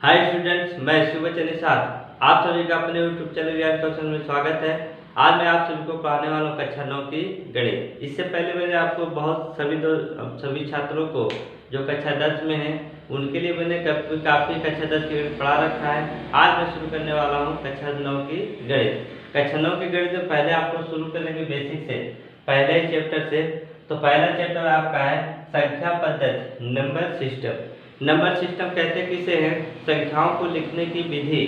Hi students, मैं शिवचंद्र निषाद। आप सभी का अपने यूट्यूब चैनल ज्ञान कौशल में स्वागत है। आज मैं आप सभी को पढ़ाने वाला हूँ कक्षा 9 की गणित। इससे पहले मैंने आपको सभी छात्रों को जो कक्षा 10 में हैं उनके लिए मैंने काफ़ी कक्षा 10 की गणित पढ़ा रखा है। आज मैं शुरू करने वाला हूँ कक्षा 9 की गणित। कक्षा 9 की गणित में पहले आपको शुरू करेंगे बेसिक से, पहले ही चैप्टर से। तो पहला चैप्टर आपका है संख्या पद्धति, नंबर सिस्टम। नंबर सिस्टम कहते किसे हैं? संख्याओं को लिखने की विधि।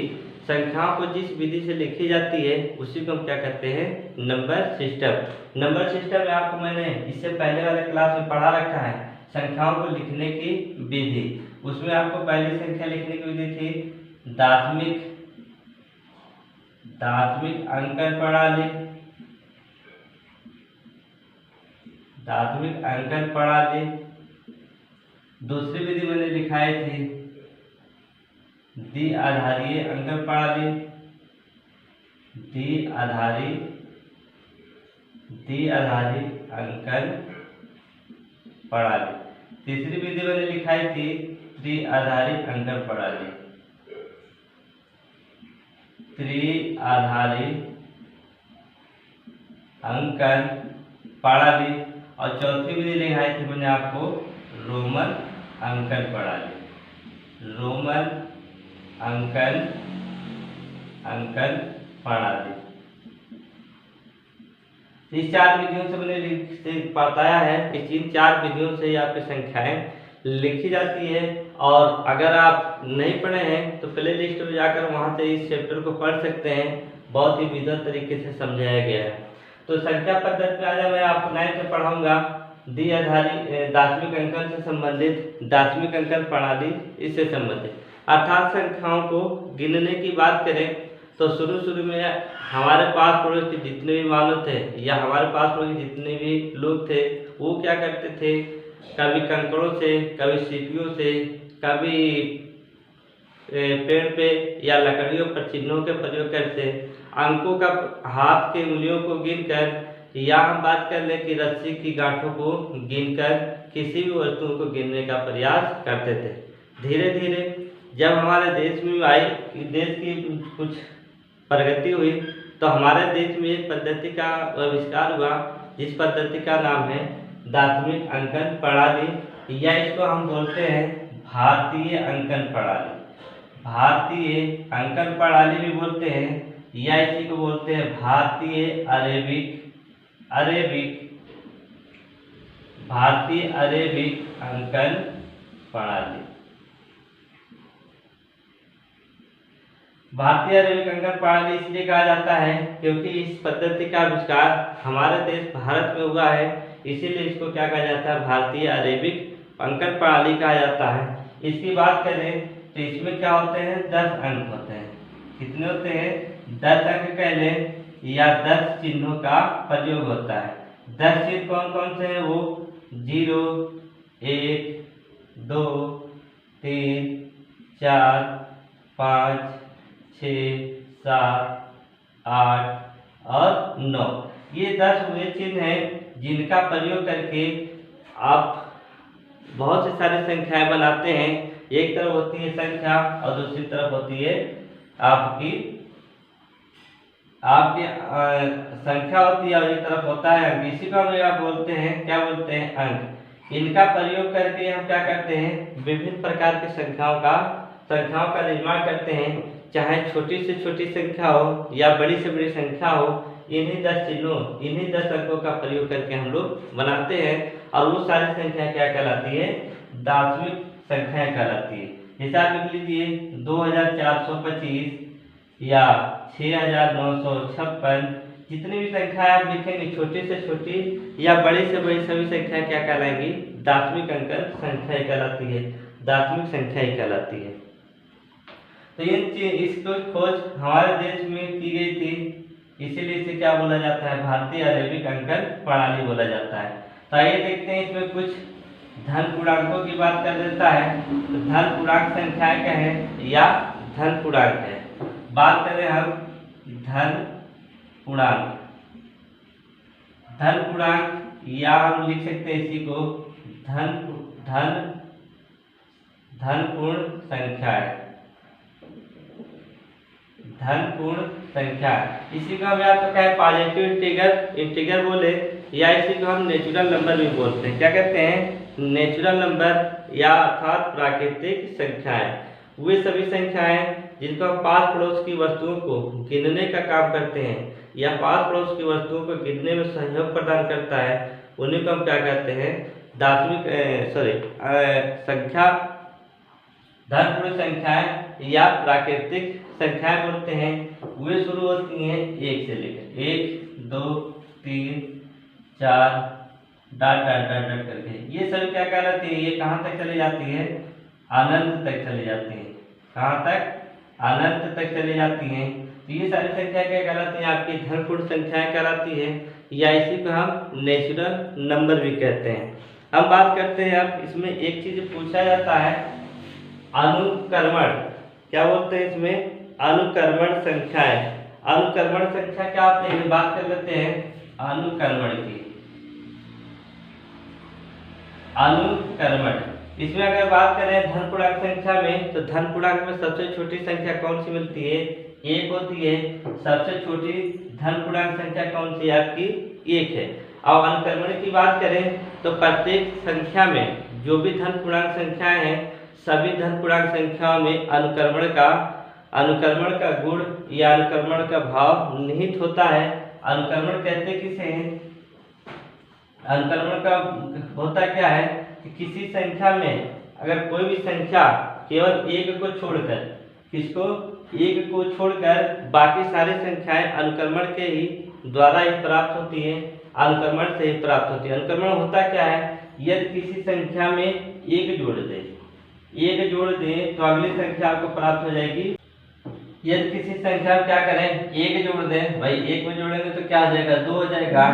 संख्याओं को जिस विधि से लिखी जाती है उसी को हम क्या कहते हैं? Number system. नंबर सिस्टम में आपको मैंने इससे पहले वाले क्लास में पढ़ा रखा है संख्याओं को लिखने की विधि। उसमें आपको पहली संख्या लिखने की विधि थी दाशमिक अंकन प्रणाली। दाशमिक अंकन प्रणाली। दूसरी विधि मैंने लिखाई थी द्विआधारीय अंकन प्रणाली। द्विआधारी अंकन प्रणाली। तीसरी विधि मैंने लिखाई थी त्रिआधारी अंकन प्रणाली। त्रिआधारी अंकन प्रणाली। और चौथी विधि लिखाई थी मैंने आपको रोमन अंकन प्रणाली। रोमन अंकन प्रणाली। इस चार विधियों से मैंने बताया है कि इन चार विधियों से ही आपकी संख्याएं लिखी जाती है। और अगर आप नहीं पढ़े हैं तो प्ले लिस्ट में जाकर वहां से इस चैप्टर को पढ़ सकते हैं। बहुत ही विधिवत तरीके से समझाया गया है। तो संख्या पद्धति में आज मैं आपको 9 से पढ़ाऊंगा द्विआधारी दाशमिक अंकन से संबंधित दाशमिक अंकन प्रणाली, इससे संबंधित। अर्थात संख्याओं को गिनने की बात करें तो शुरू में हमारे पास पड़ोस के जितने भी मानव थे या हमारे पास पड़ोस के जितने भी लोग थे वो क्या करते थे? कभी कंकड़ों से, कभी सीपियों से, कभी पेड़ पे या लकड़ियों पर चिन्हों के प्रयोग करते, अंकों का हाथ के उंगलियों को गिनकर, या हम बात कर लें कि रस्सी की गांठों को गिनकर किसी भी वस्तु को गिनने का प्रयास करते थे। धीरे धीरे जब हमारे देश में देश की कुछ प्रगति हुई तो हमारे देश में एक पद्धति का आविष्कार हुआ जिस पद्धति का नाम है दाशमिक अंकन प्रणाली, या इसको हम बोलते हैं भारतीय अंकन प्रणाली। भारतीय अंकन प्रणाली भी बोलते हैं, या इसी को बोलते हैं भारतीय अरेबिक अंकन प्रणाली। भारतीय अरेबिक अंकन प्रणाली इसलिए कहा जाता है क्योंकि इस पद्धति का आविष्कार हमारे देश भारत में हुआ है, इसीलिए इसको क्या कहा जाता है? भारतीय अरेबिक अंकन प्रणाली कहा जाता है। इसकी बात करें तो इसमें क्या होते हैं? 10 अंक होते हैं। कितने होते हैं? 10 अंक कह लें, या 10 चिन्हों का प्रयोग होता है। 10 चिन्ह कौन कौन से हैं? वो 0, 1, 2, 3, 4, 5, 6, 7, 8 और 9। ये 10 वे चिन्ह हैं जिनका प्रयोग करके आप बहुत से सारी संख्याएं बनाते हैं। एक तरफ होती है संख्या और दूसरी तरफ होती है आपकी संख्या होती है, और एक तरफ होता है अंक। इसी को हम आप बोलते हैं, क्या बोलते हैं? अंक। इनका प्रयोग करके हम क्या करते हैं? विभिन्न प्रकार की संख्याओं का निर्माण करते हैं, चाहे छोटी से छोटी संख्या हो या बड़ी से बड़ी संख्या हो। इन्हीं 10 चिन्हों, इन्हीं 10 अंकों का प्रयोग करके हम लोग बनाते हैं, और वो सारी संख्या क्या कहलाती है? दाशमिक संख्याएं कहलाती है। हिसाब लिख लीजिए 2425 या 6956। जितनी भी संख्या आप लिखेंगे छोटी से छोटी या बड़ी से बड़ी सभी संख्या क्या कहलाएंगी? दाशमिक अंकन संख्याएं कहलाती है, दाशमिक संख्याएं कहलाती है। तो इसको खोज हमारे देश में की गई थी, इसीलिए इसे क्या बोला जाता है? भारतीय अरेबिक अंकन प्रणाली बोला जाता है। तो आइए देखते हैं इसमें कुछ धन पूर्णांकों की बात कर देता है। तो धन पूर्णांक संख्याएं क्या है? या धन पूर्णांक है। बात करें हम धन पूर्णांक, या हम लिख सकते हैं इसी को धन पूर्ण संख्या है। धनपूर्ण संख्या। इसी को हम या तो कहें पॉजिटिव इंटीगर बोले, या इसी को हम नेचुरल नंबर भी बोलते हैं। क्या कहते हैं? नेचुरल नंबर या अर्थात प्राकृतिक संख्याएं। वे सभी संख्याएं जिनको हम पास पड़ोस की वस्तुओं को गिनने का काम करते हैं या पास पड़ोस की वस्तुओं को गिनने में सहयोग प्रदान करता है, उन्हीं को हम क्या कहते हैं? संख्या, धनपूर्ण संख्याएं या प्राकृतिक संख्याएं बोलते हैं। वे शुरू होती हैं 1 से लेकर 1 2 3 4 डॉट डॉट डॉट डॉट करके। ये सभी क्या कहलाती है? ये कहाँ तक चली जाती है? अनंत तक चली जाती है। कहाँ तक? अनंत तक चली जाती हैं। तो ये सारी संख्या क्या कहलाती हैं? आपकी धनपूर्ण संख्याएं कहलाती है, या इसी को हम नेचुरल नंबर भी कहते हैं। हम बात करते हैं, अब इसमें एक चीज पूछा जाता है, अनुक्रमण। क्या बोलते हैं इसमें? अनुक्रमण संख्याएं। अनुक्रमण संख्या क्या होती है? बात कर लेते हैं अनुक्रमण की। अनुक्रमण, इसमें अगर बात करें धनपूर्णांक संख्या में, तो धनपूर्णांक में सबसे छोटी संख्या कौन सी मिलती है? 1 होती है। सबसे छोटी धनपूर्णांक संख्या कौन सी है? आपकी 1 है। और अनुक्रमण की बात करें तो प्रत्येक संख्या में जो भी धनपूर्णांक संख्याएं हैं, सभी धनपूर्णांक संख्याओं में अनुक्रमण का गुण या अनुक्रमण का भाव निहित होता है। अनुक्रमण कहते किसे हैं? अनुक्रमण का होता क्या है कि किसी संख्या में अगर कोई भी संख्या केवल 1 को छोड़कर, किसको? 1 को छोड़कर बाकी सारी संख्याएं अनुक्रमण के ही द्वारा ही प्राप्त होती हैं, अनुक्रमण से ही प्राप्त होती है। अनुक्रमण होता क्या है? यदि किसी संख्या में 1 जोड़ दें तो अगली संख्या आपको प्राप्त हो जाएगी। यदि किसी संख्या में क्या करें? 1 जोड़ दें, भाई 1 में जोड़ेंगे तो क्या हो जाएगा? 2 हो जाएगा।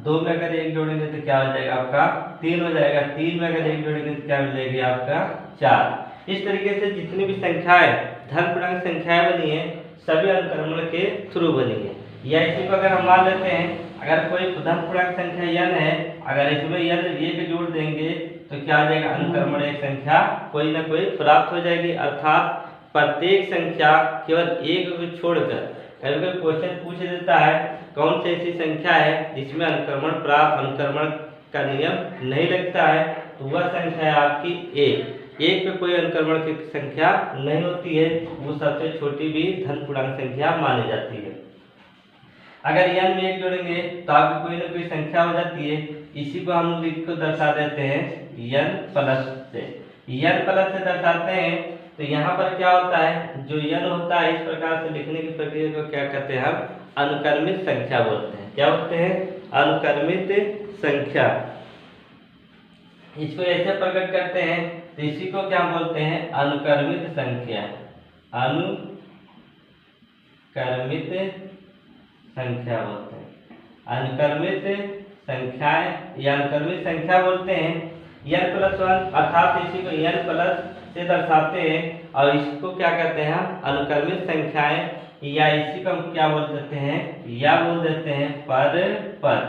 2 में अगर 1 जोड़ेंगे तो क्या हो जाएगा? आपका 3 हो जाएगा। 3 में अगर 1 जोड़ेंगे तो क्या मिल जाएगी? आपका 4। इस तरीके से जितनी भी संख्याएं धनपूर्णांक संख्याएं बनी है, सभी अनुक्रमण के थ्रू बनी है। या इसी को अगर हम मान लेते हैं, अगर कोई धनपूर्णांक संख्या n है, अगर इसमें n 1 जोड़ देंगे तो क्या आ जाएगा? अनुक्रमण एक संख्या कोई ना कोई प्राप्त हो जाएगी। अर्थात प्रत्येक संख्या केवल 1 को छोड़कर, कभी क्वेश्चन पूछ देता है कौन सी ऐसी संख्या है जिसमें अनुक्रमण का नियम नहीं लगता है, तो वह संख्या है आपकी 1 पे कोई अनुक्रमण की संख्या नहीं होती है, वो सबसे छोटी भी धनपूर्णांक संख्या मानी जाती है। अगर n में 1 जोड़ेंगे तो आपकी कोई ना कोई संख्या हो जाती है। इसी को हम लिख को दर्शा देते हैं n प्लस से। n प्लस से दर्शाते हैं तो यहाँ पर क्या होता है? जो n होता है, इस प्रकार से लिखने की प्रक्रिया को क्या कहते हैं? हम अनुक्रमित संख्या बोलते हैं। क्या बोलते हैं? अनुक्रमित संख्या। इसको ऐसे प्रकट करते हैं तो इसी को क्या बोलते हैं? अनुक्रमित संख्या। अनुक्रमित संख्या बोलते हैं। अनुक्रमित संख्याएं या अनुक्रमित संख्या बोलते हैं। n+1 अर्थात इसी को n प्लस से दर्शाते हैं, और इसको क्या कहते हैं? हम अनुक्रमित संख्याएं, या इसी को हम क्या बोल देते हैं? या बोल देते हैं पर पद।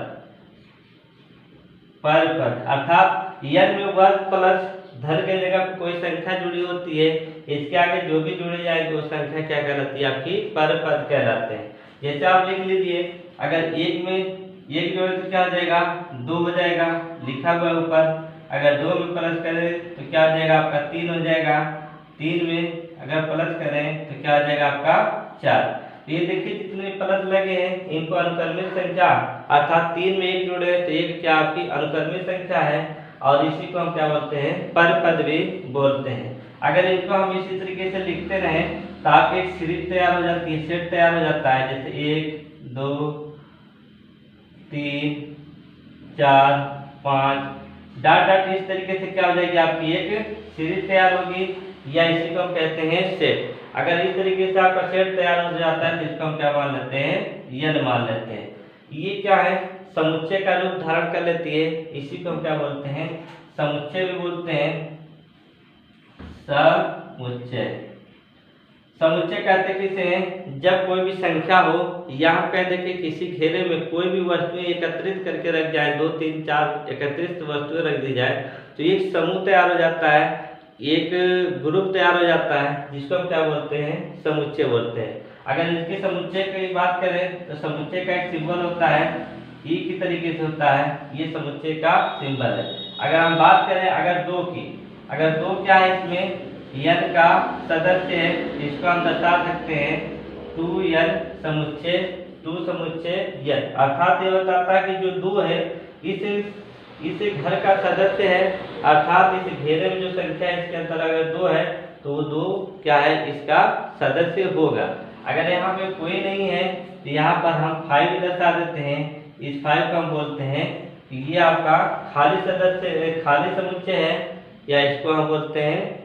अर्थात n में वर्ग प्लस धन के जगह पर कोई संख्या जुड़ी होती है, इसके आगे जो भी जुड़ी जाएगी वो संख्या क्या कहलाती है? आपकी पर पद कहलाते हैं। जैसे आप लिख लीजिए, अगर 1 में 1 जोड़े तो क्या हो जाएगा? 2 हो जाएगा, लिखा हुआ है ऊपर। अगर 2 में प्लस करें तो क्या हो जाएगा? आपका 3 हो जाएगा। 3 में अगर प्लस करें तो क्या हो जाएगा? आपका 4। तो ये देखिए जितने प्लस लगे हैं इनको अनुक्रमित संख्या, अर्थात 3 में 1 जोड़े तो 1 क्या आपकी अनुक्रमित संख्या है, और इसी को हम क्या बोलते हैं? पर पद भी बोलते हैं। अगर इनको हम इसी तरीके से लिखते रहें तो आपकी एक सीरीज तैयार हो जाती है, सेट तैयार हो जाता है। जैसे 1 2 3 4 5 डॉट डॉट, इस तरीके से क्या हो जाएगी? आपकी एक सीरीज तैयार होगी, या इसी को हम कहते हैं सेट। अगर इस तरीके से आपका सेट तैयार हो जाता है तो इसको हम क्या मान लेते हैं? n मान लेते हैं। ये क्या है? समुच्चय का रूप धारण कर लेती है, इसी को हम क्या बोलते हैं? समुच्चय भी बोलते हैं। समुच्चय कहते किसे हैं? जब कोई भी संख्या हो, या हम कहते हैं कि किसी घेरे में कोई भी वस्तुएं एकत्रित करके रख जाए, 2 3 4 एकत्रित वस्तुएं रख दी जाए तो एक समूह तैयार हो जाता है, एक ग्रुप तैयार हो जाता है, जिसको हम क्या बोलते हैं? समुच्चय बोलते हैं। अगर इसके समुच्चय की बात करें तो समुच्चय का एक सिंबल होता है, ई की तरीके से होता है, ये समुच्चय का सिंबल है। अगर हम बात करें अगर दो की, अगर दो क्या है इसमें n का सदस्य है, इसको हम दर्शा सकते हैं 2n समुच्चय 2 समुच्चय n, अर्थात ये बताता है कि जो 2 है इस घर का सदस्य है, अर्थात इस घेरे में जो संख्या है इसके अंदर अगर 2 है तो वो 2 क्या है इसका सदस्य होगा। अगर यहाँ पे कोई नहीं है तो यहाँ पर हम 5 दर्शा देते हैं, इस 5 को हम बोलते हैं कि ये आपका खाली सदस्य खाली समुच्चय है, या इसको हम बोलते हैं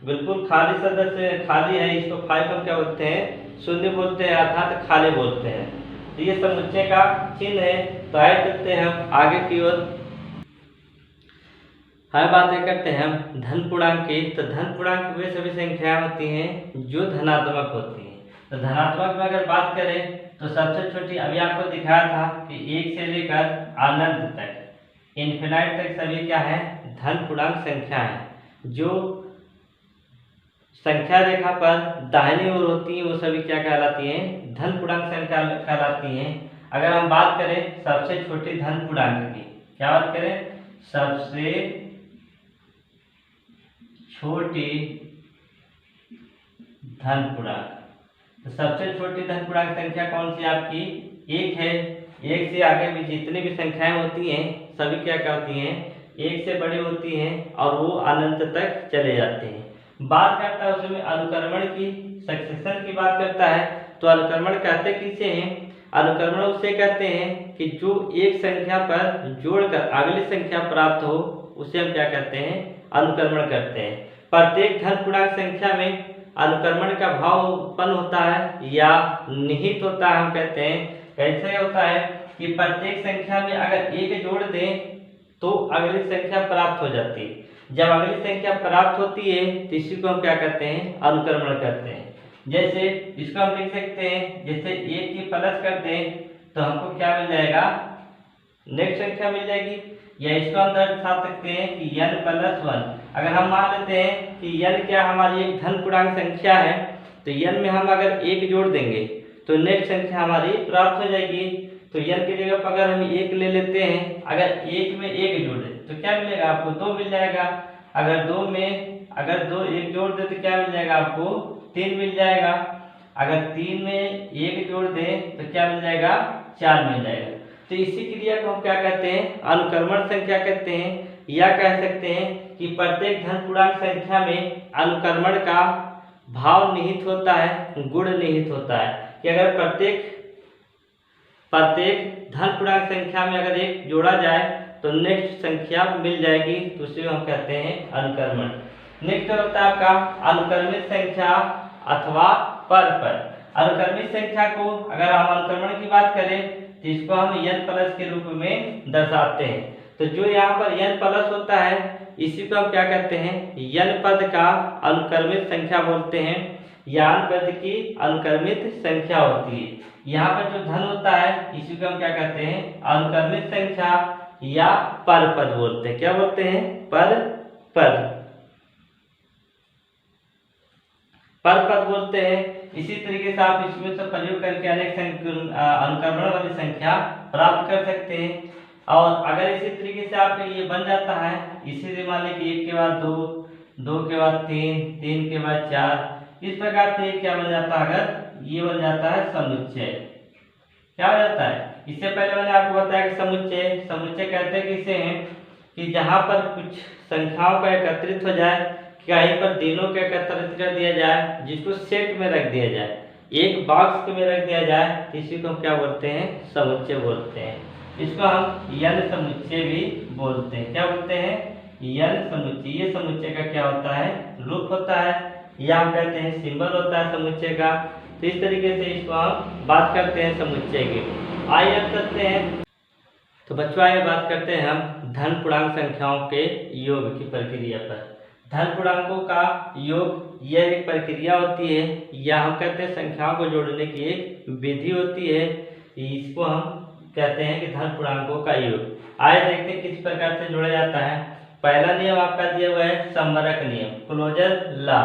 बिल्कुल खाली सदस्य खाली है, इसको 5 को क्या बोलते हैं शून्य बोलते हैं, अर्थात खाली बोलते हैं। तो ये समुच्चय का चिन्ह है। तो आइए चलते हैं हम आगे की ओर, हर बातें करते हैं हम धन पूर्णांक की। तो धन पूर्णांक वे सभी संख्याएं होती हैं जो धनात्मक होती हैं। तो धनात्मक में अगर बात करें तो सबसे छोटी अभी आपको दिखाया था कि 1 से लेकर अनंत तक इन्फिनाइट तक सभी क्या है धन पूर्णांक संख्या है। जो संख्या रेखा पर दाहिनी ओर होती है वो सभी क्या कहलाती हैं धन पूर्णांक संख्या कहलाती हैं। अगर हम बात करें सबसे छोटी धन पूर्णांक की, क्या बात करें सबसे छोटी धन पूर्णांक, तो सबसे छोटी धन पूर्णांक संख्या कौन सी आपकी 1 है। 1 से आगे भी जितनी भी संख्याएं होती हैं सभी क्या करती हैं 1 से बड़ी होती हैं और वो अनंत तक चले जाते हैं। बात करता है उसमें अनुक्रमण की, सक्सेशन की बात करता है। तो अनुक्रमण कहते किसे हैं, अनुक्रमण उसे कहते हैं कि जो एक संख्या पर जोड़कर अगली संख्या प्राप्त हो उसे हम क्या कहते हैं अनुक्रमण करते हैं। प्रत्येक धन पूर्णांक संख्या में अनुक्रमण का भाव उत्पन्न होता है या निहित होता है। हम कहते हैं कैसे होता है कि प्रत्येक संख्या में अगर 1 जोड़ दें तो अगली संख्या प्राप्त हो जाती है। जब अगली संख्या प्राप्त होती है तो इसी को हम क्या कहते हैं अनुक्रमण करते हैं। जैसे इसको हम लिख सकते हैं, जैसे 1 की प्लस कर दें तो हमको क्या मिल जाएगा नेक्स्ट संख्या मिल जाएगी, या इसको हम दर्शा सकते हैं कि n+1। अगर हम मान लेते हैं कि n क्या हमारी एक धन पूर्णांक संख्या है तो n में हम अगर 1 जोड़ देंगे तो नेक्स्ट संख्या हमारी प्राप्त हो जाएगी। तो n की जगह पर अगर हम 1 ले लेते हैं, अगर 1 में 1 जोड़े तो क्या मिलेगा आपको 2 मिल जाएगा। अगर 2 1 जोड़ दे तो क्या मिल जाएगा आपको 3 मिल जाएगा। अगर 3 में 1 जोड़ दें तो क्या मिल जाएगा 4 मिल जाएगा। तो इसी क्रिया को हम क्या कहते हैं अनुक्रमण संख्या कहते हैं, या कह सकते हैं कि प्रत्येक धन पूर्णांक संख्या में अनुक्रमण का भाव निहित होता है, गुण निहित होता है। कि अगर प्रत्येक धन पूर्णांक संख्या में अगर 1 जोड़ा जाए तो नेक्स्ट संख्या मिल जाएगी, तो उसे हम कहते हैं अनुक्रमण। नेक्स्ट होता है आपका अनुक्रमित संख्या अथवा परपद। अनुक्रमित संख्या को अगर हम अनुक्रमण की बात करें तो इसको हम n+ के रूप में दर्शाते हैं। तो जो यहाँ पर n+ होता है इसी को हम क्या कहते हैं n पद का अनुक्रमित संख्या बोलते हैं, या n पद की अनुक्रमित संख्या होती है। यहाँ पर जो धन होता है इसी को हम क्या कहते हैं अनुक्रमित संख्या या परपद बोलते हैं। क्या बोलते हैं परपद बोलते हैं। इसी तरीके से आप इसमें से प्रयोग करके अनेक अनुक्रमण वाली संख्या प्राप्त कर सकते हैं। और अगर इसी तरीके से आपका ये बन जाता है, इसी मान लीजिए 1 के बाद 2, 2 के बाद 3, 3 के बाद 4, इस प्रकार से क्या बन जाता है अगर ये बन जाता है समुच्चय। क्या हो जाता है, इससे पहले मैंने आपको बताया कि समुच्चय कहते हैं किसे हैं कि जहाँ पर कुछ संख्याओं का एकत्रित हो जाए, कहीं पर दिनों को एकत्रित कर दिया जाए, जिसको सेट में रख दिया जाए, एक बॉक्स में रख दिया जाए, इसी को हम क्या बोलते हैं समुच्चय बोलते हैं। इसको हम n समुच्चय भी बोलते हैं। क्या बोलते हैं n समुच्चय। ये समुच्चय का क्या होता है रूप होता है, या हम कहते हैं सिंबल होता है समुच्चय का। तो इस तरीके से इसको हम बात करते हैं समुच्चय की। आइए अब करते हैं, तो बच्चों आइए बात करते हैं हम धन पूर्णांक संख्याओं के योग की प्रक्रिया पर। धन पूर्णांकों का योग यह एक प्रक्रिया होती है, या हम कहते हैं संख्याओं को जोड़ने की एक विधि होती है। इसको हम कहते हैं कि धन पूर्णांकों का योग। आइए देखते हैं किस प्रकार से जोड़ा जाता है। पहला नियम आपका दिया हुआ है संवरक नियम, क्लोजर लॉ।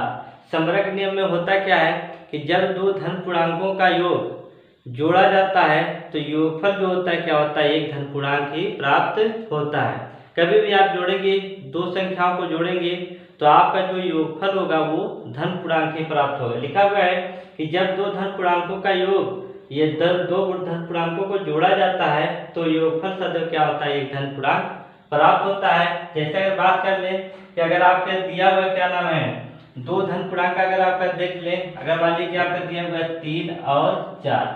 समरक नियम में होता क्या है कि जब दो धन पूर्णांकों का योग जोड़ा जाता है तो योगफल जो होता है क्या होता है, एक धन पूर्णांक ही प्राप्त होता है। कभी भी आप जोड़ेंगे, दो संख्याओं को जोड़ेंगे तो आपका जो योगफल होगा वो धन पूर्णांक ही प्राप्त होगा। लिखा हुआ है कि जब दो धन पूर्णांकों का योग, ये दो धन पूर्णांकों को जोड़ा जाता है तो योगफल सदैव क्या होता है, एक धन पूर्णांक प्राप्त होता है। जैसे अगर बात कर ले कि अगर आपके दिया हुआ क्या नाम है, दो धन पूर्णांक अगर आपका देख ले, अगर मान लीजिए आपका दिया हुआ है 3 और 4,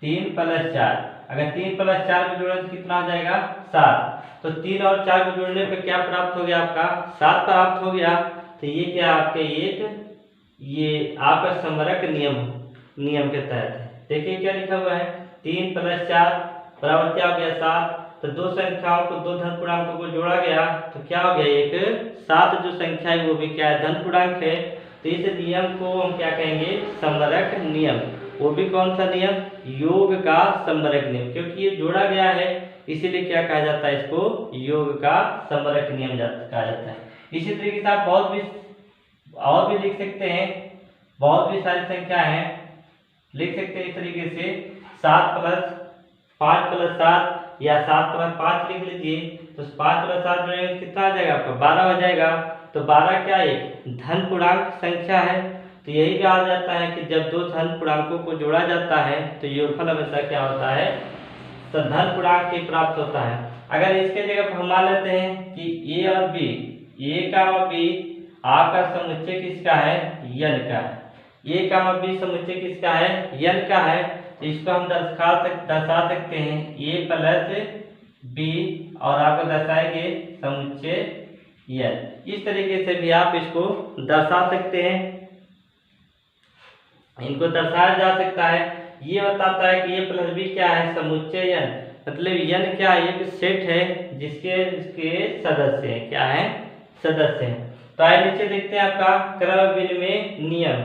3 + 4, अगर 3 + 4 को जोड़े तो कितना हो जाएगा, 7। तो 3 और 4 को जोड़ने पे क्या प्राप्त हो गया, आपका 7 प्राप्त हो गया। तो ये क्या आपके ये आपका समरक नियम के तहत है। देखिए क्या लिखा हुआ है, 3 + 4 बराबर क्या हो गया, 7। तो दो संख्याओं को, दो धन पूर्णांकों को जोड़ा गया तो क्या हो गया, एक 7 जो संख्या है वो भी क्या है, धन पूर्णांक है। तो इस नियम को हम क्या कहेंगे, समरक नियम। वो भी कौन सा नियम, योग का समरक नियम, क्योंकि ये जोड़ा गया है इसीलिए क्या कहा जाता है, इसको योग का समरक नियम कहा जाता है। इसी तरीके से आप और भी लिख सकते हैं, बहुत भी सारी संख्या है लिख सकते हैं इस तरीके से, 7 + 5 + 7 या 7 + 5 लिख लीजिए। तो 5 + 7 जोड़ेंगे कितना आ जाएगा आपका, 12 हो जाएगा। तो 12 क्या, एक धन पूर्णांक संख्या है। तो यही कहा जाता है कि जब दो धन पूर्णांकों को जोड़ा जाता है तो योगफल हमेशा क्या होता है, तो धन पूर्णांक ही प्राप्त होता है। अगर इसके जगह पर हम मान लेते हैं कि ए और बी, ए का और बी आपका समुच्चय किसका है, n का है। ए का और बी समुच्चय किसका है, n का है। तो इसको हम दर्शा सकते हैं a + b और आपको दर्शाएंगे समुच्चय n। इस तरीके से भी आप इसको दर्शा सकते हैं, इनको दर्शाया जा सकता है। ये बताता है कि a + b क्या है, समुच्चय n, मतलब n क्या है, एक सेट है जिसके सदस्य हैं, क्या है, सदस्य हैं। तो आइए नीचे देखते हैं आपका क्रम विनिमय नियम।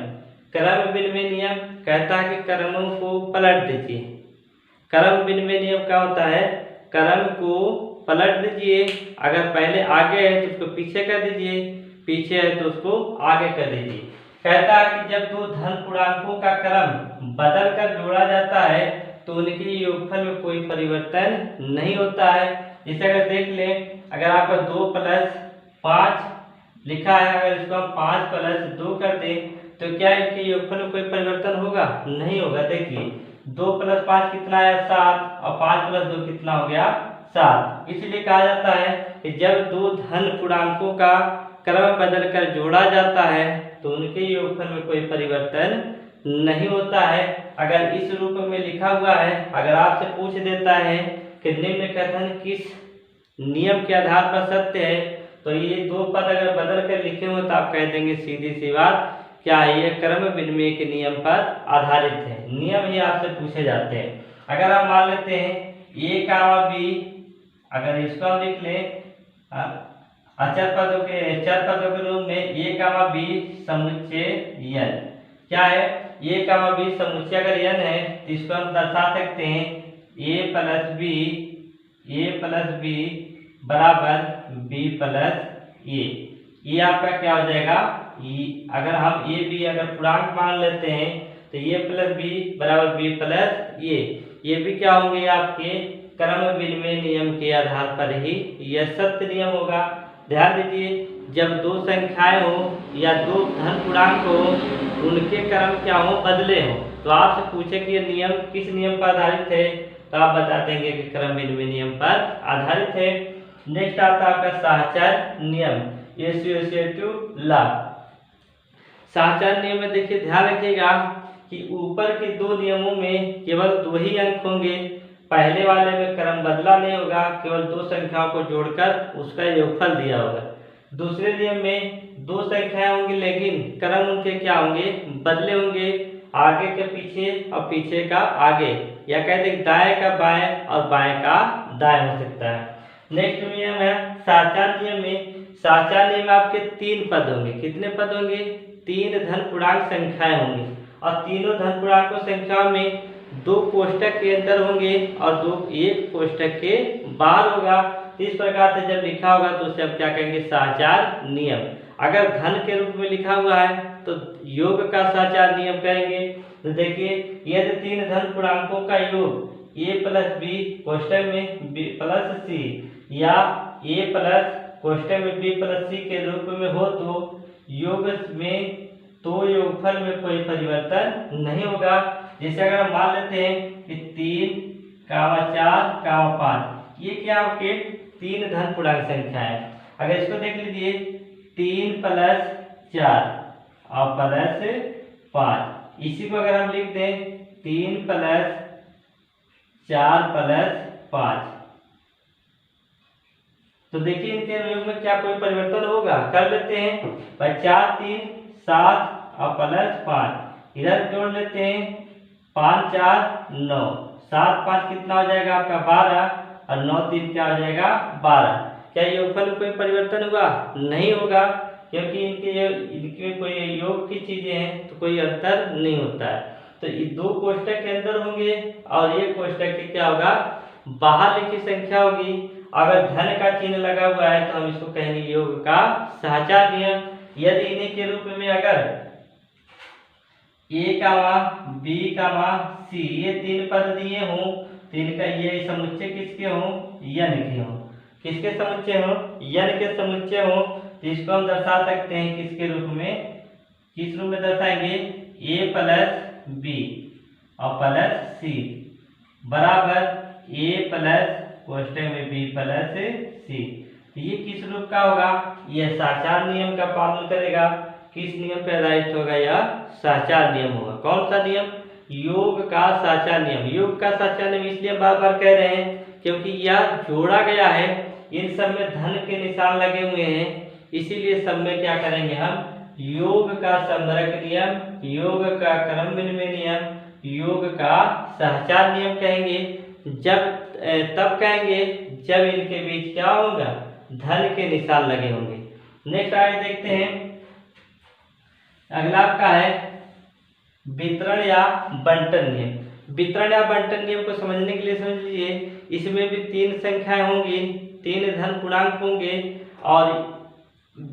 क्रम विनिमय नियम कहता है कि क्रमों को पलट दीजिए। क्रम विनिमय नियम क्या होता है, क्रम को पलट दीजिए, अगर पहले आगे है तो उसको पीछे कर दीजिए, पीछे है तो उसको आगे कर दीजिए। कहता है कि जब दो धन पूर्णांकों का क्रम बदल कर जोड़ा जाता है तो उनके योगफल में कोई परिवर्तन नहीं होता है। जैसे अगर देख ले, अगर आपका 2 + 5 लिखा है, अगर इसको हम 5 + 2 कर दें तो क्या इनके योगफल में कोई परिवर्तन होगा, नहीं होगा। देखिए 2 + 5 कितना है, 7, और 5 + 2 कितना हो गया, 7। इसलिए कहा जाता है कि जब दो धन पूर्णांकों का क्रम बदल कर जोड़ा जाता है तो उनके योगफल में कोई परिवर्तन नहीं होता है। अगर इस रूप में लिखा हुआ है, अगर आपसे पूछ देता है कि निम्न कथन किस नियम के आधार पर सत्य है, तो ये दो पद अगर बदल कर लिखे हो तो आप कह देंगे सीधी सी बात, क्या ये क्रम विनिमय के नियम पर आधारित है। नियम ही आपसे पूछे जाते हैं। अगर हम मान लेते हैं a का b, अगर इसको हम लिख लें चर पदों के रूप में a का b समुच्चय n, क्या है, a का b समुच्चय अगर n है तो इसको हम दर्शा सकते हैं a + b बराबर b + a। ये आपका क्या हो जाएगा, अगर हम a b अगर पूर्णांक मान लेते हैं तो a + b बराबर b + a। ये भी क्या होंगे, आपके क्रम विनिमय नियम के आधार पर ही यह सत्य नियम होगा। ध्यान दीजिए, जब दो संख्याएं हो या दो धन पूर्णांक हो, उनके क्रम क्या हो, बदले हो, तो आपसे पूछे कि ये नियम किस नियम पर आधारित है, तो आप बता देंगे कि क्रम विनिमय नियम पर आधारित है। नेक्स्ट आता है आपका साहचर्य नियम, एसोसिएटिव लॉ। साहचर्य नियम में देखिए ध्यान रखिएगा कि ऊपर के दो नियमों में केवल 2 ही अंक होंगे। पहले वाले में क्रम बदला नहीं होगा, केवल दो संख्याओं को जोड़कर उसका योगफल दिया होगा। दूसरे नियम में 2 संख्याएं होंगी लेकिन क्रम उनके क्या होंगे, बदले होंगे, आगे के पीछे और पीछे का आगे, या कहते हैं दाएं का बाएं और बाएं का दाएं हो सकता है। नेक्स्ट नियम है साहचर्य नियम में। साहचर्य नियम में आपके 3 पद होंगे। कितने पद होंगे, 3 धन पूर्णांक संख्याएं होंगी, और तीनों धन पूर्णांक संख्याओं में 2 कोष्टक के अंदर होंगे और 1 कोष्टक के बाहर होगा। इस प्रकार से जब लिखा होगा तो उसे हम क्या कहेंगे, साहचर्य नियम। अगर धन के रूप में लिखा हुआ है तो योग का साचार नियम कहेंगे। तो देखिए, यदि तीन धन पूर्णांकों का योग a प्लस बी कोष्टक में b प्लस सी या a प्लस कोष्टक में b प्लस सी के रूप में हो तो योग में योगफल में कोई परिवर्तन नहीं होगा। जैसे अगर हम मान लेते हैं कि 3, 4, 5 ये क्या आपके तीन धन पूर्णांक संख्या है। अगर इसको देख लीजिए 3 प्लस 4 और प्लस 5, इसी को अगर हम लिख दें 3 प्लस 4 प्लस 5, तो देखिए इनके योग में क्या कोई परिवर्तन होगा। कर लेते हैं 4, 3, 7 और प्लस 5, इधर जोड़ लेते हैं 5, 4, 9, 7, 5 कितना हो जाएगा आपका 12 और 9, 3 क्या हो जाएगा 12। क्या योगफल में कोई परिवर्तन हुआ? नहीं होगा, क्योंकि इनके कोई योग की चीजें हैं तो कोई अंतर नहीं होता है। तो ये दो कोष्टक के अंदर होंगे और ये कोष्टक के क्या होगा बाहर लिखी संख्या होगी। अगर धन का चिन्ह लगा हुआ है तो हम इसको कहेंगे योग का साचार नियम। यदि इन्हीं के रूप में अगर a b c ये तीन पद दिए हों तो इनका ये समुच्चय किसके हों? यन के हों। किसके समुच्चय हों? यन के समुच्चय हों। तो इसको हम दर्शा सकते हैं किसके रूप में? किस रूप में दर्शाएंगे? a प्लस b और प्लस c बराबर a प्लस कोष्टक में b प्लस c। तो ये किस रूप का होगा? यह साचार नियम का पालन करेगा। किस नियम पर आधारित होगा? यह साचार नियम होगा। कौन सा नियम? योग का साचार नियम। योग का साचार नियम इसलिए बार बार कह रहे हैं क्योंकि यह जोड़ा गया है, इन सब में धन के निशान लगे हुए हैं, इसीलिए सब में क्या करेंगे हम? योग का समरक नियम, योग का क्रम विनिमय नियम, योग का साचार नियम कहेंगे। तब कहेंगे जब इनके बीच क्या होगा? धन के निशान लगे होंगे। नेक्स्ट आगे देखते हैं, अगला आपका है वितरण या बंटन नियम। वितरण या बंटन नियम को समझने के लिए समझ लीजिए, इसमें भी तीन संख्याएं होंगी, तीन धन पूर्णांक होंगे और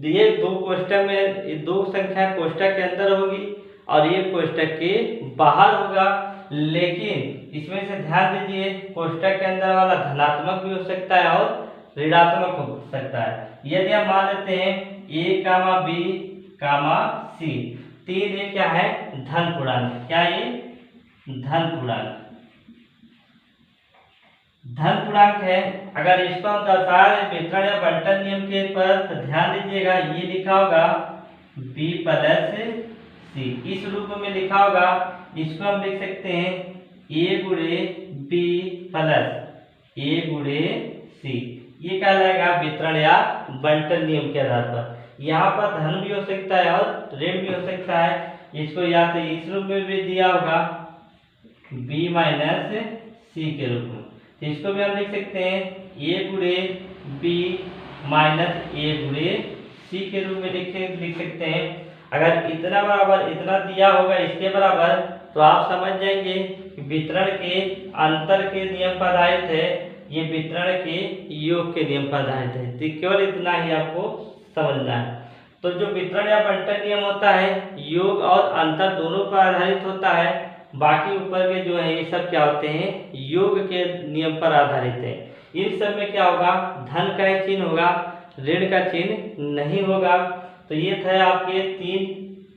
ये दो कोष्टक में दो संख्या कोष्टक के अंदर होगी और ये कोष्टक के बाहर होगा। लेकिन इसमें से ध्यान दीजिए, कोष्टक के अंदर वाला धनात्मक भी हो सकता है और ऋणात्मक हो सकता है। यदि हम मान लेते हैं a, b, c, तीन ये क्या है? धन पूर्णांक। क्या ये? धन पूर्णांक। धन पूर्णांक है। अगर इसको हम दर्शाएं वितरण या बंटन नियम के पर तो ध्यान दीजिएगा, ये लिखा होगा b प्लस c, इस रूप में लिखा होगा। इसको हम लिख सकते हैं a गुणे b प्लस a गुणे c। ये क्या लगेगा? वितरण या बंटन नियम के आधार पर। यहाँ पर धन भी हो सकता है और ऋण भी हो सकता है। इसको या तो इस रूप में भी दिया होगा b माइनस c के रूप में, तो इसको भी हम लिख सकते हैं a गुणे b माइनस a गुणे c के रूप में लिख सकते हैं। अगर इतना बराबर इतना दिया होगा इसके बराबर, तो आप समझ जाएंगे कि वितरण के अंतर के नियम पर आधारित है, ये वितरण के योग के नियम पर आधारित है। तो केवल इतना ही आपको समझना है। तो जो वितरण या बंटन नियम होता है योग और अंतर दोनों पर आधारित होता है। बाकी ऊपर के जो है ये सब क्या होते हैं? योग के नियम पर आधारित है। इन सब में क्या होगा? धन का ही चिन्ह होगा, ऋण का चिन्ह नहीं होगा। तो ये थे आपके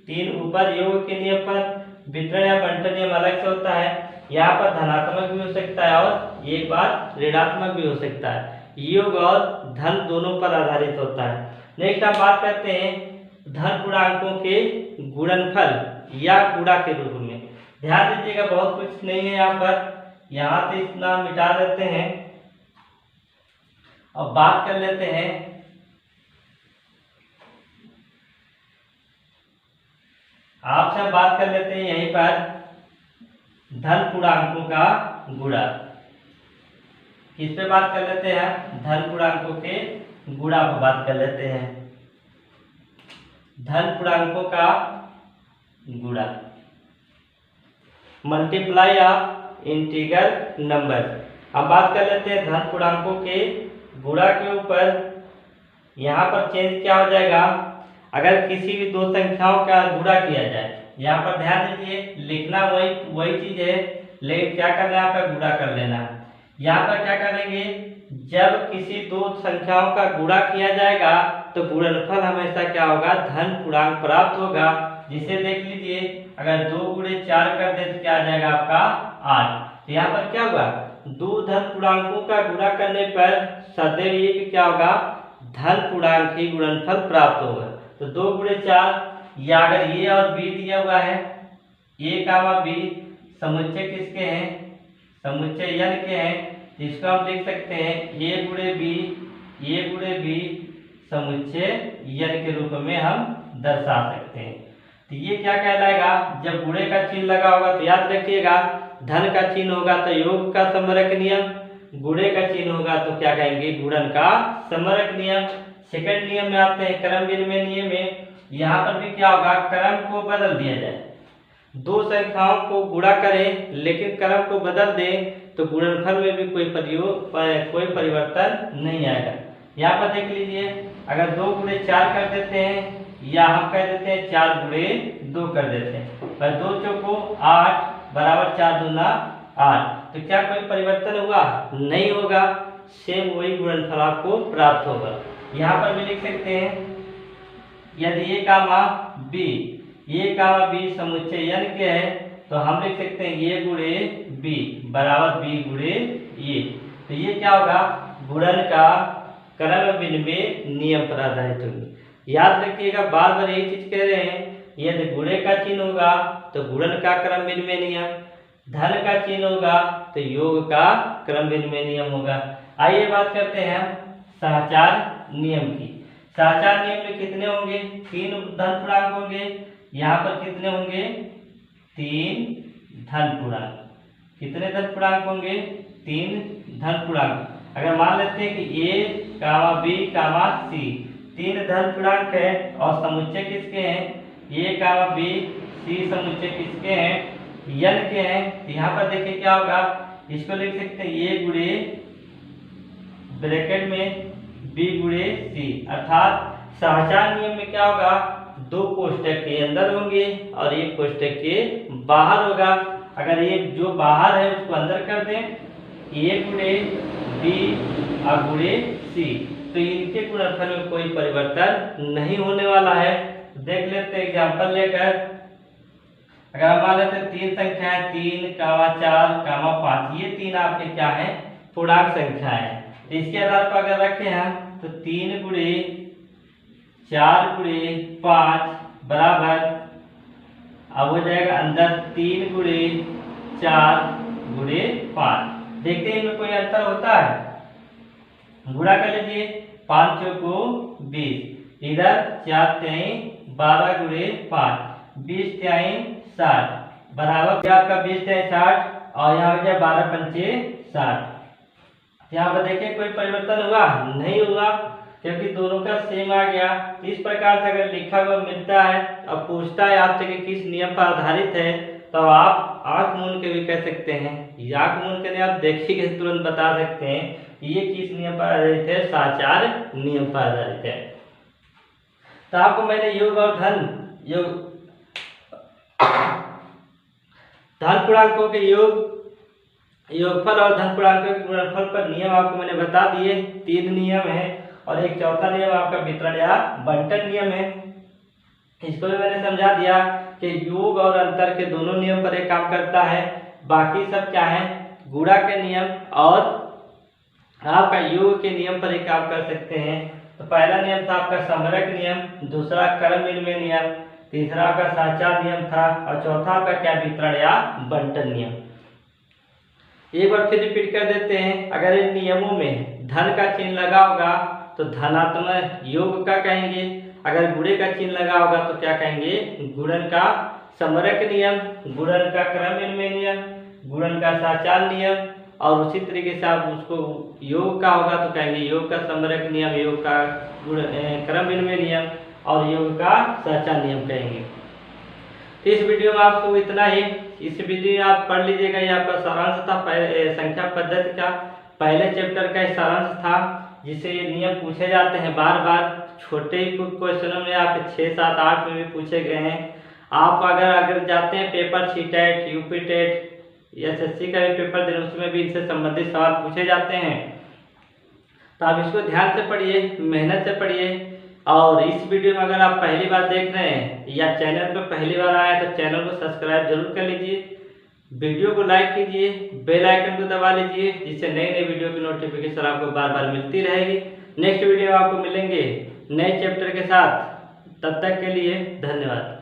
तीन ऊपर योग के नियम पर। वितरण या बंटन नियम अलग से होता है, यहाँ पर धनात्मक भी हो सकता है और एक बार ऋणात्मक भी हो सकता है। योग और धन दोनों पर आधारित होता है। नेक्स्ट आप बात करते हैं धन पूर्णांकों के गुणनफल या गुणा के रूप में। ध्यान दीजिएगा, बहुत कुछ नहीं है यहाँ पर, यहाँ से इतना मिटा देते हैं और बात कर लेते हैं आपसे बात कर लेते हैं यहीं पर धन पूर्णांकों का गुणा। किस पे बात कर लेते हैं? धन पूर्णांकों के गुणा पर बात कर लेते हैं। धन पूर्णांकों का गुणा, मल्टीप्लाई ऑफ इंटीगर नंबर। अब बात कर लेते हैं धन पूर्णांकों के गुणा के ऊपर। यहाँ पर चेंज क्या हो जाएगा? अगर किसी भी दो संख्याओं का गुणा किया जाए, यहाँ पर ध्यान दीजिए, लिखना वही चीज है, लेकिन क्या करना है, यहाँ पर गुणा कर लेना है। यहाँ पर क्या करेंगे, जब किसी दो संख्याओं का गुणा किया जाएगा तो गुणनफल हमेशा क्या होगा, धन पूर्णांक प्राप्त होगा। जिसे देख लीजिए, अगर 2 × 4 कर दे तो क्या आ जाएगा आपका 8। तो यहाँ पर क्या होगा, दो धन पूर्णांकों का गुणा करने पर सदैव ये क्या होगा, धन पूर्णांक ही गुणनफल प्राप्त होगा। तो 2 × 4, या अगर ये और बी दिया हुआ है, ए कामा बी समुच्चय किसके हैं, समुच्चय n के हैं, इसको हम लिख सकते हैं a × b समुच्चय n के रूप में हम दर्शा सकते हैं। तो ये क्या कहलाएगा, जब गुणे का चिन्ह लगा होगा तो याद रखिएगा, धन का चिन्ह होगा तो योग का समरक नियम, गुणे का चिन्ह होगा तो क्या कहेंगे, गुणन का समरक नियम। सेकंड नियम में आते हैं, क्रम विनिमय नियम में। यहाँ पर भी क्या होगा, क्रम को बदल दिया जाए, दो संख्याओं को गुणा करें लेकिन क्रम को बदल दें तो गुणनफल में भी कोई परिवर्तन नहीं आएगा। यहाँ पर देख लीजिए, अगर 2 × 4 कर देते हैं, या हम कह देते हैं 4 × 2 कर देते हैं, पर 2 चौको 8 बराबर 4 दूना 8, तो क्या कोई परिवर्तन हुआ, नहीं होगा, सेम वही गुणनफल आपको प्राप्त होगा। यहाँ पर भी लिख सकते हैं, यदि a कामा b समुच्चय n के है तो हम लिख सकते हैं a × b बराबर b × a। तो ये क्या होगा, गुणन का क्रम विनिमय नियम पर आधारित होगी। याद रखिएगा, बार बार यही चीज कह रहे हैं, यदि गुणे का चिन्ह होगा तो गुणन का क्रम विनिमय नियम, धन का चिन्ह होगा तो योग का क्रम विनिमय नियम होगा। आइए बात करते हैं सहचार नियम की। सहचार नियम में कितने होंगे, 3 धन पूर्णांक होंगे, यहाँ पर कितने होंगे, 3 धन पूर्णांक। कितने धन पूर्णांक होंगे, 3 धन पूर्णांक। अगर मान लेते हैं कि a, b, c 3 धन पूर्णांक है और समुच्चय किसके हैं, a, b, c समुच्चय किसके हैं, n के हैं। तो यहाँ पर देखिए क्या होगा, इसको लिख सकते हैं a × ब्रैकेट में b × c, अर्थात सहचार नियम में क्या होगा, 2 कोष्टक के अंदर होंगे और 1 कोष्टक के बाहर होगा। अगर ये जो बाहर है उसको अंदर कर दें, a × b और × c, तो इनके गुणनफल में कोई परिवर्तन नहीं होने वाला है। देख लेते हैं एग्जाम्पल लेकर, अगर हम मान लेते हैं 3 संख्या है, 3, 4, 5, ये 3 आपके क्या है, पूर्णांक संख्या है। इसके आधार पर अगर रखें हम तो 3 × 4 × 5 बराबर, अब हो जाएगा अंदर 3 × 4 × 5। देखते हैं इनमें कोई अंतर होता है, गुणा कर लीजिए, 5 चौको 20, इधर 4 तिहाई 12 × 5, 20 तिहाई 60 बराबर आपका 20 तिहाई 60 और यहाँ हो गया 12 पंचे 60। यहाँ पर देखिए कोई परिवर्तन हुआ नहीं हुआ, क्योंकि दोनों का सेम आ गया। इस प्रकार से अगर लिखा हुआ मिलता है और पूछता है आपसे कि किस नियम पर आधारित है, तो आप आंख मूंद के भी कह सकते हैं, आंख मूंद के आप देखिए तुरंत बता सकते हैं ये किस नियम पर आधारित है, सहचार नियम पर आधारित है। तो आपको मैंने योग और धन पूर्णांकों के योगफल और धन पूर्णांकों के गुणनफल पर नियम आपको मैंने बता दिए। 3 नियम है और एक चौथा नियम आपका वितरण या बंटन नियम है। इसको भी मैंने समझा दिया कि योग और अंतर के दोनों नियम पर एक काम करता है, बाकी सब क्या है, गुणा के नियम और आपका योग के नियम पर एक काम कर सकते हैं। तो पहला नियम था आपका समरक नियम, दूसरा क्रम विनिमय नियम, तीसरा आपका सहचार नियम था और चौथा आपका क्या, वितरण या बंटन नियम। एक बार फिर रिपीट कर देते हैं, अगर इन नियमों में धन का चिन्ह लगा होगा तो धनात्मक योग का कहेंगे, अगर गुणे का चिन्ह लगा होगा तो क्या कहेंगे, गुणन का समरक नियम, गुणन का क्रम विनिमय नियम, गुणन का सहचार नियम, और उसी तरीके से आप उसको योग का होगा तो कहेंगे योग का समरक नियम, योग का क्रम विनिमय नियम और योग का सहचार नियम कहेंगे। तो इस वीडियो में आपको इतना ही। इस वीडियो में आप पढ़ लीजिएगा, ये आपका सारांश था संख्या पद्धति का, पहले चैप्टर का सारांश था, जिससे ये नियम पूछे जाते हैं बार बार। छोटे क्वेश्चनों में आपके 6, 7, 8 में भी पूछे गए हैं। आप अगर जाते हैं paper CTET, UP TET, SSC का भी पेपर देने, उसमें भी इनसे संबंधित सवाल पूछे जाते हैं। तो आप इसको ध्यान से पढ़िए, मेहनत से पढ़िए। और इस वीडियो में अगर आप पहली बार देख रहे हैं या चैनल पर पहली बार आए हैं तो चैनल को सब्सक्राइब जरूर कर लीजिए, वीडियो को लाइक कीजिए, बेल आइकन को दबा लीजिए, जिससे नई नई वीडियो की नोटिफिकेशन आपको बार बार मिलती रहेगी। नेक्स्ट वीडियो आपको मिलेंगे नए चैप्टर के साथ, तब तक के लिए धन्यवाद।